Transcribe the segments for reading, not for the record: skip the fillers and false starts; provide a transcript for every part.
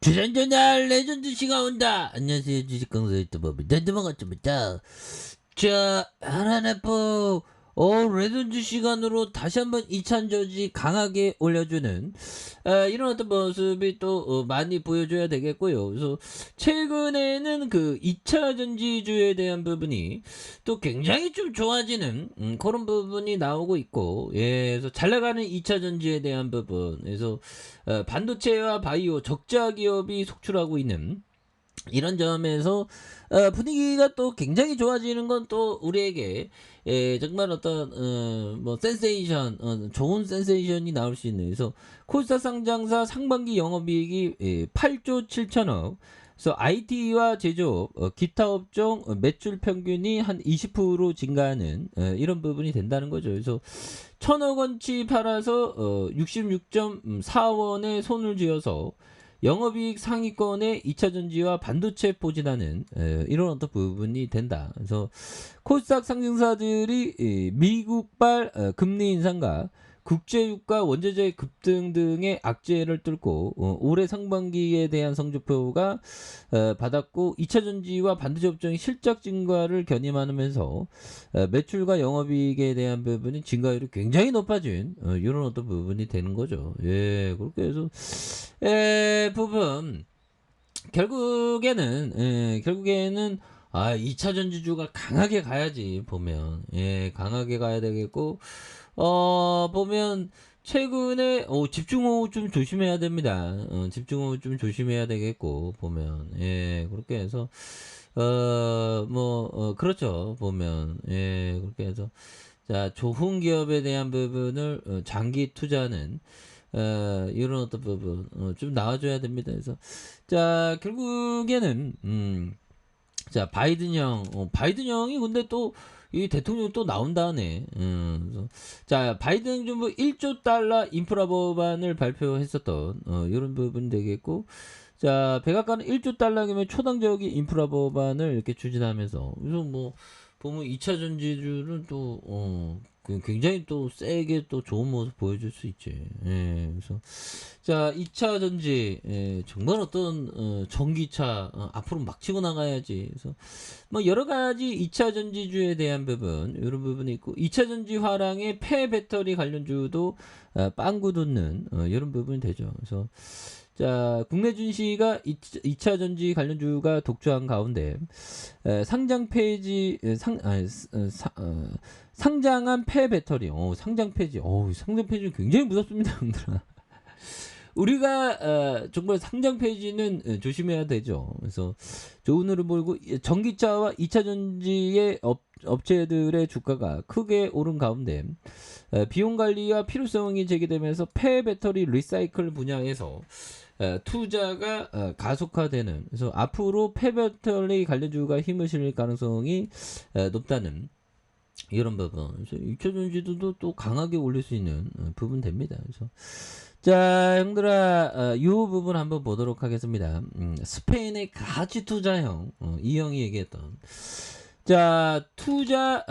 주전전날 레전드 시가 온다. 안녕하세요, 주식강사 유튜버 던드만같습니다. 자, 하나네포 레전드 시간으로 다시 한번 2차 저지 강하게 올려주는 이런 어떤 모습이 또 많이 보여줘야 되겠고요. 그래서 최근에는 그 2차 전지주에 대한 부분이 또 굉장히 좀 좋아지는 그런 부분이 나오고 있고, 예, 그래서 잘 나가는 2차 전지에 대한 부분, 그래서 반도체와 바이오 적자 기업이 속출하고 있는 이런 점에서 분위기가 또 굉장히 좋아지는 건 또 우리에게 정말 어떤 뭐 센세이션, 좋은 센세이션이 나올 수 있는, 그래서 코스닥 상장사 상반기 영업이익이 8조 7천억, 그래서 IT와 제조업, 기타 업종 매출 평균이 한 20% 증가하는 이런 부분이 된다는 거죠. 그래서 1,000억 원치 팔아서 66.4원에 손을 쥐어서 영업이익 상위권의 2차 전지와 반도체 포진하는 이런 어떤 부분이 된다. 그래서 코스닥 상승사들이 미국발 금리 인상과 국제유가 원자재 급등 등의 악재를 뚫고 올해 상반기에 대한 성적표가 받았고, 2차 전지와 반도체 업종의 실적 증가를 견인하면서 매출과 영업이익에 대한 부분이 증가율이 굉장히 높아진 이런 어떤 부분이 되는 거죠. 예, 그렇게 해서 부분 결국에는 2차 전지주가 강하게 가야지. 보면 강하게 가야 되겠고, 보면 최근에 집중호우 좀 조심해야 됩니다. 집중호우 좀 조심해야 되겠고, 보면 그렇게 해서 그렇죠. 보면 그렇게 해서 자, 좋은 기업에 대한 부분을 장기 투자는 이런 어떤 부분 좀 나와줘야 됩니다. 그래서 자, 결국에는 자, 바이든 형이 근데 또 이 대통령 또 나온다네. 그래서 자, 바이든 정부 1조 달러 인프라 법안을 발표했었던 이런 부분 되겠고, 자, 백악관은 1조 달러이면 초당적인 인프라 법안을 이렇게 추진하면서, 그래서 뭐 보면 2차 전지주는 또 굉장히 또 세게 또 좋은 모습 보여줄 수 있지. 그래서 자, 2차 전지, 정말 어떤 전기차 앞으로 막 치고 나가야지. 그래서 뭐 여러 가지 2차 전지주에 대한 부분, 이런 부분이 있고, 2차 전지 화랑의 폐배터리 관련주도 빵구 돋는 이런 부분이 되죠. 그래서 자, 국내 증시가 2차 전지 관련주가 독주한 가운데 상장 폐지 상장한 폐배터리, 상장 폐지, 상장 폐지 굉장히 무섭습니다, 형들아. 우리가 정말 상장 폐지는 조심해야 되죠. 그래서 좋은 흐름 보이고, 전기차와 2차 전지의 업체들의 주가가 크게 오른 가운데 비용 관리와 필요성이 제기되면서 폐배터리 리사이클 분야에서 투자가 가속화되는, 그래서 앞으로 폐배터리 관련주가 힘을 실릴 가능성이 높다는 이런 부분. 그래서 2차 전지도 또 강하게 올릴 수 있는 부분 됩니다. 그래서 자, 형들아, 이 부분 한번 보도록 하겠습니다. 스페인의 가치 투자형, 이 형이 얘기했던, 자, 투자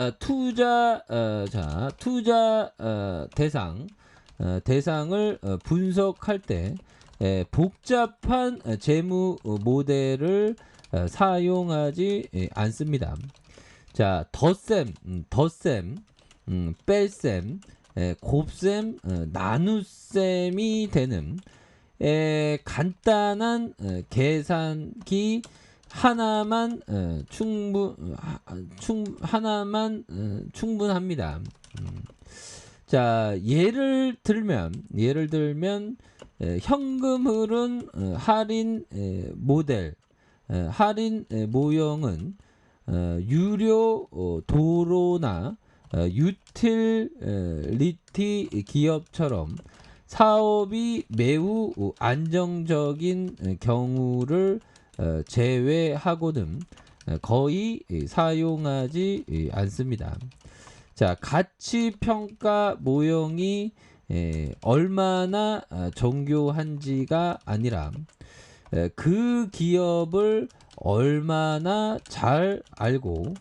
대상을 분석할 때 복잡한 재무 모델을 사용하지 않습니다. 자, 덧셈, 뺄셈, 곱셈, 나눗셈이 되는 간단한 계산기 하나만 충분합니다. 자, 예를 들면 현금 흐름 할인 모델, 할인 모형은 유료 도로나 유틸리티 기업처럼 사업이 매우 안정적인 경우를 제외하고는 거의 사용하지 않습니다. 자, 가치평가 모형이 얼마나 정교한지가 아니라 그 기업을 얼마나 잘 알고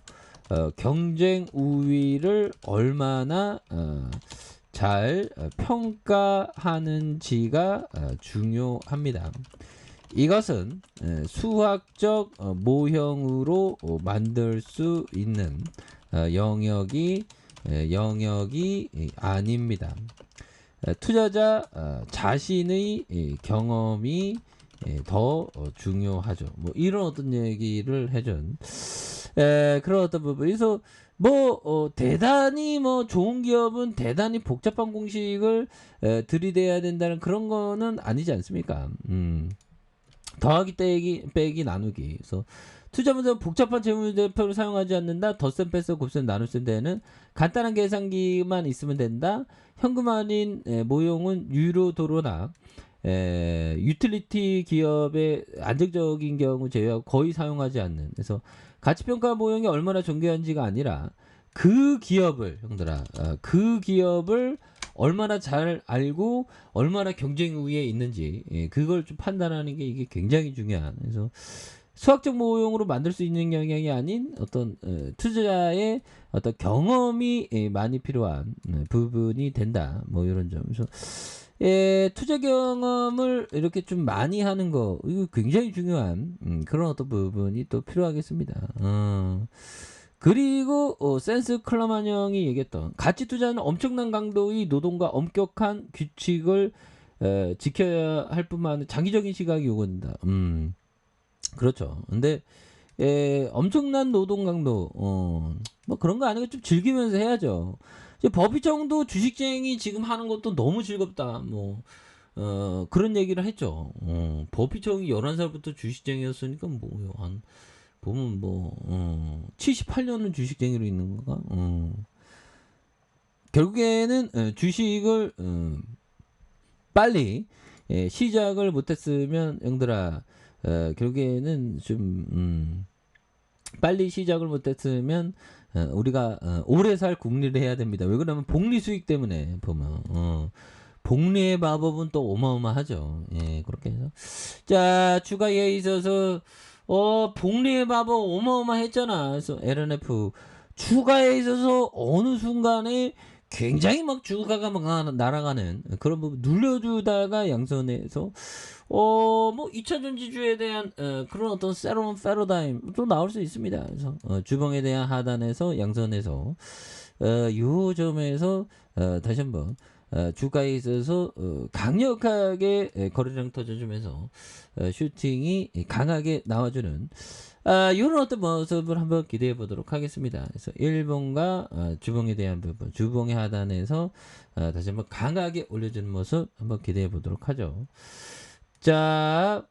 경쟁 우위를 얼마나 잘 평가하는지가 중요합니다. 이것은 수학적 모형으로 만들 수 있는 영역이 아닙니다. 투자자 자신의 경험이 더 중요하죠. 뭐 이런 어떤 얘기를 해준 그런 어떤 부분. 그래서 뭐 대단히 뭐 좋은 기업은 대단히 복잡한 공식을 들이대야 된다는 그런 거는 아니지 않습니까? 더하기 빼기 나누기. 그래서 투자문서 복잡한 재무제표를 사용하지 않는다. 덧셈 뺄셈 곱셈 나눗셈 대는 간단한 계산기만 있으면 된다. 현금 할인 모형은 유로 도로나 유틸리티 기업의 안정적인 경우 제외하고 거의 사용하지 않는. 그래서 가치평가 모형이 얼마나 정교한지가 아니라 그 기업을 형들아 그 기업을 얼마나 잘 알고 얼마나 경쟁 우위에 있는지 그걸 좀 판단하는 게 이게 굉장히 중요한. 그래서 수학적 모형으로 만들 수 있는 영역이 아닌 어떤 투자자의 어떤 경험이 많이 필요한 부분이 된다. 뭐 이런 점. 그래서 투자 경험을 이렇게 좀 많이 하는 거 이거 굉장히 중요한 그런 어떤 부분이 또 필요하겠습니다. 그리고 센스 클러만 형이 얘기했던 가치 투자는 엄청난 강도의 노동과 엄격한 규칙을 지켜야 할 뿐만 아니라 장기적인 시각이 요구된다. 그렇죠. 근데 엄청난 노동 강도 뭐 그런 거 아니고 좀 즐기면서 해야죠. 이제 버피정도 주식쟁이 지금 하는 것도 너무 즐겁다. 뭐 그런 얘기를 했죠. 버피정이 11살부터 주식쟁이였으니까 뭐요. 한 보면 뭐 78년은 주식쟁이로 있는 건가? 결국에는 주식을 빨리 시작을 못했으면 형들아 결국에는 좀 빨리 시작을 못했으면 우리가 오래 살 국리를 해야 됩니다. 왜 그러면 복리 수익 때문에 보면 복리의 마법은 또 어마어마하죠. 예, 그렇게 해서 자 주가에 있어서 복리의 마법 어마어마했잖아. 그래서 LNF 주가에 있어서 어느 순간에 굉장히 막 주가가 막 날아가는 그런 부분 눌려주다가 양선에서 뭐 2차 전지주에 대한 그런 어떤 새로운 패러다임도 나올 수 있습니다. 그래서 주봉에 대한 하단에서 양선에서 요 점에서 다시 한번 주가에 있어서 강력하게 거래량 터져주면서 슈팅이 강하게 나와주는 이런 어떤 모습을 한번 기대해 보도록 하겠습니다. 그래서 1번과 주봉에 대한 부분, 주봉의 하단에서 다시 한번 강하게 올려주는 모습 한번 기대해 보도록 하죠. 자,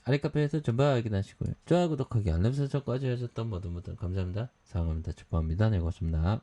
아래 카페에서 전부 확인하시고요. 좋아요, 구독하기, 알람 설정까지 하셨던 모든 분들 감사합니다. 사랑합니다. 축복합니다. 네, 고맙습니다.